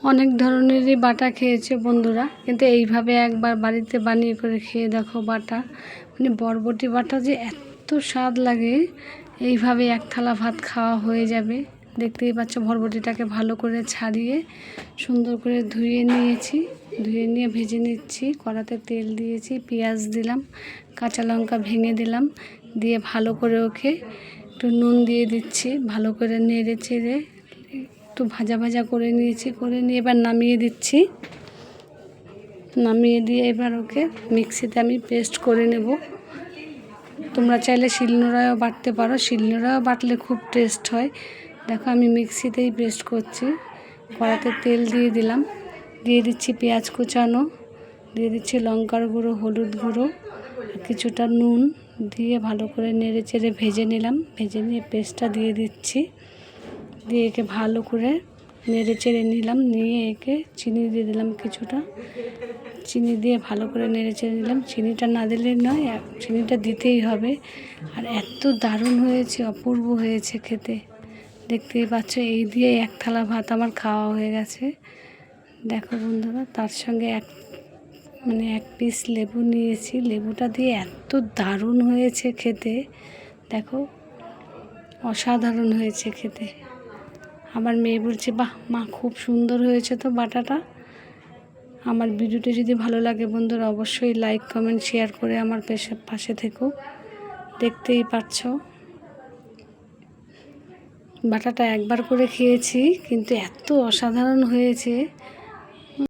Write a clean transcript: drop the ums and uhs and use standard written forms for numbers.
অনেক ধরনেরই বাটা খেয়েছে বন্ধুরা, কিন্তু এইভাবে একবার বাড়িতে বানিয়ে করে খেয়ে দেখো বাটা, মানে বরবটি বাটা যে এত স্বাদ লাগে। এইভাবে এক থালা ভাত খাওয়া হয়ে যাবে। দেখতেই পাচ্ছ বরবটিটাকে ভালো করে ছাড়িয়ে সুন্দর করে ধুয়ে নিয়েছি। ধুয়ে নিয়ে ভেজে নিচ্ছি। কড়াতে তেল দিয়েছি, পেঁয়াজ দিলাম, কাঁচা লঙ্কা ভেঙে দিলাম, দিয়ে ভালো করে ওকে একটু নুন দিয়ে দিচ্ছি। ভালো করে নেড়ে চেড়ে একটু ভাজা ভাজা করে নিয়েছি। করে নিয়ে এবার নামিয়ে দিচ্ছি। নামিয়ে দিয়ে এবার ওকে মিক্সিতে আমি পেস্ট করে নেব। তোমরা চাইলে শিলনোড়ায়ও বাটতে পারো, শিলনোড়ায়ও বাটলে খুব টেস্ট হয়। দেখো আমি মিক্সিতেই পেস্ট করছি। কড়াতে তেল দিয়ে দিলাম, দিয়ে দিচ্ছি পেঁয়াজ কুচানো, দিয়ে দিচ্ছি লঙ্কার গুঁড়ো, হলুদ গুঁড়ো, কিছুটা নুন দিয়ে ভালো করে নেড়ে চেড়ে ভেজে নিলাম। ভেজে নিয়ে পেস্টটা দিয়ে দিচ্ছি। দিয়ে একে ভালো করে নেড়ে চেড়ে নিলাম। নিয়ে একে চিনি দিয়ে দিলাম কিছুটা। চিনি দিয়ে ভালো করে নেড়ে চেড়ে নিলাম। চিনিটা না দিলে নয়, চিনিটা দিতেই হবে। আর এত দারুণ হয়েছে, অপূর্ব হয়েছে খেতে। দেখতেই পাচ্ছ, এই দিয়ে এক থালা ভাত আমার খাওয়া হয়ে গেছে। দেখো বন্ধুরা, তার সঙ্গে এক পিস লেবু নিয়েছি। লেবুটা দিয়ে এত দারুণ হয়েছে খেতে, দেখো অসাধারণ হয়েছে খেতে। আমার মেয়ে বলছে, বাহ মা খুব সুন্দর হয়েছে তো বাটাটা। আমার ভিডিওটি যদি ভালো লাগে বন্ধুরা, অবশ্যই লাইক কমেন্ট শেয়ার করে আমার পাশে থেকো। দেখতেই পাচ্ছ বাটাটা একবার করে খেয়েছি, কিন্তু এত অসাধারণ হয়েছে।